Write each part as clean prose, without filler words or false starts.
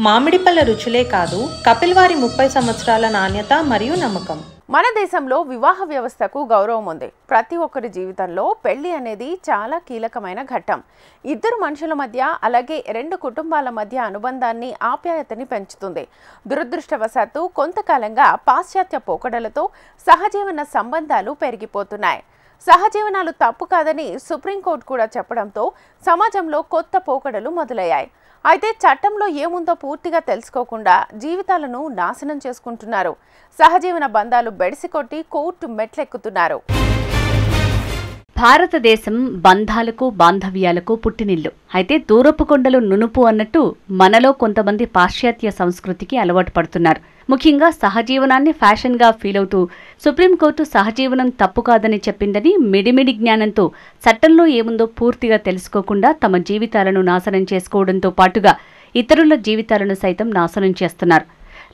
మామిడి పళ్ళ రుచులే కాదు, కపిల్ వారి 30 సంవత్సరాల నాణ్యత మరియు నమ్మకం. మన దేశంలో వివాహ వ్యవస్థకు గౌరవం ఉంది. ప్రతి ఒక్కరి జీవితంలో పెళ్లి అనేది చాలా కీలకమైన ఘట్టం. ఇద్దరు మనుషుల మధ్య, అలాగే రెండు కుటుంబాల మధ్య అనుబంధాన్ని, ఆప్యాయతని పెంచుతుంది. దురదృష్టవశాత్తు కొంతకాలంగా పాశ్చాత్య పోకడలతో సహజీవన సంబంధాలు పెరిగిపోతున్నాయి. సహజీవనాలు తప్పు కాదని సుప్రీంకోర్టు కూడా చెప్పడంతో సమాజంలో కొత్త పోకడలు మొదలయ్యాయి. అయితే చట్టంలో ఏముందో పూర్తిగా తెలుసుకోకుండా జీవితాలను నాశనం చేసుకుంటున్నారు. సహజీవన బంధాలు బెడిసికొట్టి కోర్టు మెట్లెక్కుతున్నారు. భారతదేశం బంధాలకు బాంధవ్యాలకు పుట్టినిల్లు. అయితే దూరపు కొండలు నునుపు అన్నట్టు మనలో కొంతమంది పాశ్చాత్య సంస్కృతికి అలవాటు పడుతున్నారు. ముఖ్యంగా సహజీవనాన్ని ఫ్యాషన్గా ఫీల్ అవుతూ సుప్రీంకోర్టు సహజీవనం తప్పు కాదని చెప్పిందని మిడిమిడి జ్ఞానంతో చట్టంలో ఏముందో పూర్తిగా తెలుసుకోకుండా తమ జీవితాలను నాశనం చేసుకోవడంతో పాటుగా ఇతరుల జీవితాలను సైతం నాశనం చేస్తున్నారు.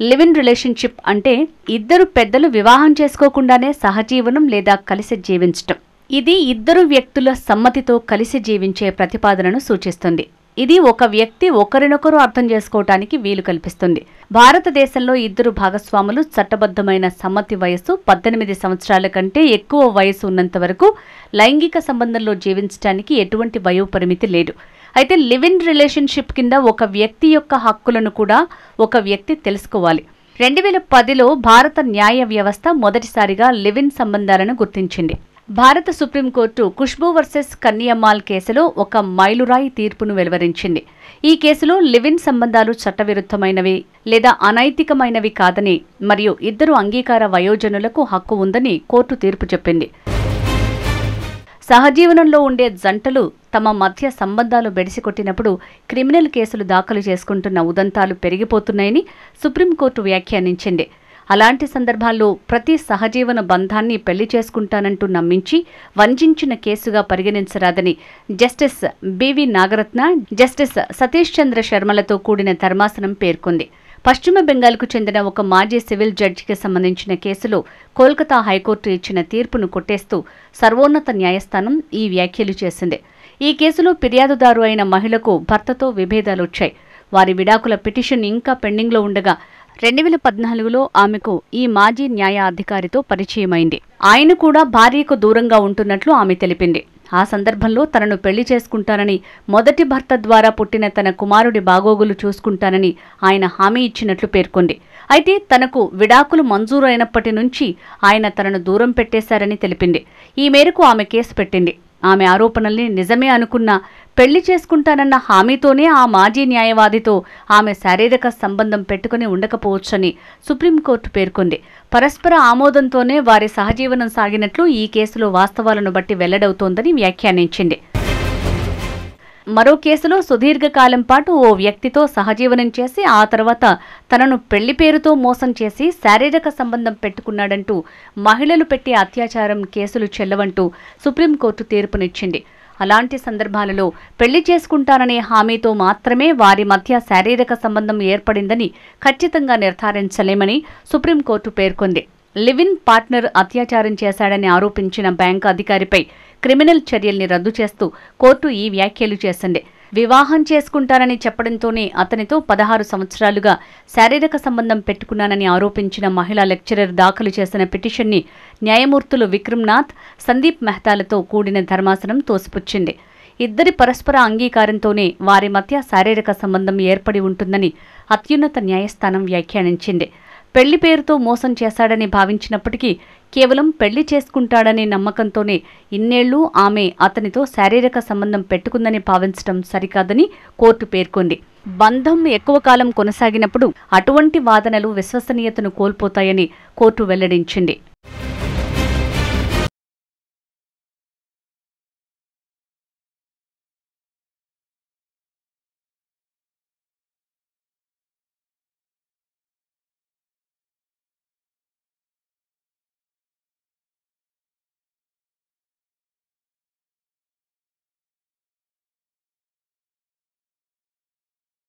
లివ్ ఇన్ రిలేషన్షిప్ అంటే ఇద్దరు పెద్దలు వివాహం చేసుకోకుండానే సహజీవనం లేదా కలిసి జీవించటం. ఇది ఇద్దరు వ్యక్తుల సమ్మతితో కలిసి జీవించే ప్రతిపాదనను సూచిస్తుంది. ఇది ఒక వ్యక్తి ఒకరినొకరు అర్థం చేసుకోవటానికి వీలు కల్పిస్తుంది. భారతదేశంలో ఇద్దరు భాగస్వాములు చట్టబద్ధమైన సమ్మతి వయస్సు 18 సంవత్సరాల కంటే ఎక్కువ వయసు ఉన్నంత వరకు లైంగిక సంబంధంలో జీవించడానికి ఎటువంటి వయోపరిమితి లేదు. అయితే లివ్ ఇన్ రిలేషన్షిప్ కింద ఒక వ్యక్తి యొక్క హక్కులను కూడా ఒక వ్యక్తి తెలుసుకోవాలి. 2010లో భారత న్యాయ వ్యవస్థ మొదటిసారిగా లివ్ ఇన్ సంబంధాలను గుర్తించింది. భారత సుప్రీంకోర్టు ఖుష్బూ వర్సెస్ కన్నియమ్మాల్ కేసులో ఒక మైలురాయి తీర్పును వెలువరించింది. ఈ కేసులో లివ్ ఇన్ సంబంధాలు చట్టవిరుద్ధమైనవి లేదా అనైతికమైనవి కాదని మరియు ఇద్దరు అంగీకార వయోజనులకు హక్కు ఉందని కోర్టు తీర్పు చెప్పింది. సహజీవనంలో ఉండే జంటలు తమ మధ్య సంబంధాలు బెడిసికొట్టినప్పుడు క్రిమినల్ కేసులు దాఖలు చేసుకుంటున్న ఉదంతాలు పెరిగిపోతున్నాయని సుప్రీంకోర్టు వ్యాఖ్యానించింది. అలాంటి సందర్భాల్లో ప్రతి సహజీవన బంధాన్ని పెళ్లి చేసుకుంటానంటూ నమ్మించి వంచిన కేసుగా పరిగణించరాదని justice B V Nagarathna, justice Satish Chandra శర్మలతో కూడిన ధర్మాసనం పేర్కొంది. పశ్చిమ బెంగాల్కు చెందిన ఒక మాజీ సివిల్ జడ్జికి సంబంధించిన కేసులో కోల్కతా హైకోర్టు ఇచ్చిన తీర్పును కొట్టేస్తూ సర్వోన్నత న్యాయస్థానం ఈ వ్యాఖ్యలు చేసింది. ఈ కేసులో ఫిర్యాదుదారు అయిన మహిళకు భర్తతో విభేదాలొచ్చాయి. వారి విడాకుల పిటిషన్ ఇంకా పెండింగ్లో ఉండగా 2014లో ఆమెకు ఈ మాజీ న్యాయ అధికారితో పరిచయమైంది. ఆయన కూడా భార్యకు దూరంగా ఉంటున్నట్లు ఆమె తెలిపింది. ఆ సందర్భంలో తనను పెళ్లి చేసుకుంటానని, మొదటి భర్త ద్వారా పుట్టిన తన కుమారుడి బాగోగులు చూసుకుంటానని ఆయన హామీ ఇచ్చినట్లు పేర్కొంది. అయితే తనకు విడాకులు మంజూరు అయినప్పటి నుంచి ఆయన తనను దూరం పెట్టేశారని తెలిపింది. ఈ మేరకు ఆమె కేసు పెట్టింది. ఆమె ఆరోపణల్ని నిజమే అనుకున్నా పెళ్లి చేసుకుంటానన్న హామీతోనే ఆ మాజీ న్యాయవాదితో ఆమె శారీరక సంబంధం పెట్టుకుని ఉండకపోవచ్చని సుప్రీంకోర్టు పేర్కొంది. పరస్పర ఆమోదంతోనే వారి సహజీవనం సాగినట్లు ఈ కేసులో వాస్తవాలను బట్టి వెల్లడవుతోందని వ్యాఖ్యానించింది. మరో కేసులో సుదీర్ఘకాలం పాటు ఓ వ్యక్తితో సహజీవనం చేసి ఆ తర్వాత తనను పెళ్లి పేరుతో మోసం చేసి శారీరక సంబంధం పెట్టుకున్నాడంటూ మహిళలు పెట్టే అత్యాచారం కేసులు చెల్లవంటూ సుప్రీంకోర్టు తీర్పునిచ్చింది. అలాంటి సందర్భాలలో పెళ్లి చేసుకుంటాననే హామీతో మాత్రమే వారి మధ్య శారీరక సంబంధం ఏర్పడిందని ఖచ్చితంగా నిర్ధారించలేమని సుప్రీంకోర్టు పేర్కొంది. లివ్ ఇన్ పార్ట్నర్ అత్యాచారం చేశాడని ఆరోపించిన బ్యాంకు అధికారిపై క్రిమినల్ చర్యల్ని రద్దు చేస్తూ కోర్టు ఈ వ్యాఖ్యలు చేసింది. వివాహం చేసుకుంటానని చెప్పడంతోనే అతనితో 16 సంవత్సరాలుగా శారీరక సంబంధం పెట్టుకున్నానని ఆరోపించిన మహిళా లెక్చరర్ దాఖలు చేసిన పిటిషన్ని న్యాయమూర్తులు విక్రమ్నాథ్, సందీప్ మెహతాలతో కూడిన ధర్మాసనం తోసిపుచ్చింది. ఇద్దరి పరస్పర అంగీకారంతోనే వారి మధ్య శారీరక సంబంధం ఏర్పడి ఉంటుందని అత్యున్నత న్యాయస్థానం వ్యాఖ్యానించింది. పెళ్లి పేరుతో మోసం చేశాడని భావించినప్పటికీ కేవలం పెళ్లి చేసుకుంటాడనే నమ్మకంతోనే ఇన్నేళ్లు ఆమె అతనితో శారీరక సంబంధం పెట్టుకుందని భావించడం సరికాదని కోర్టు పేర్కొంది. బంధం ఎక్కువ కాలం కొనసాగినప్పుడు అటువంటి వాదనలు విశ్వసనీయతను కోల్పోతాయని కోర్టు వెల్లడించింది.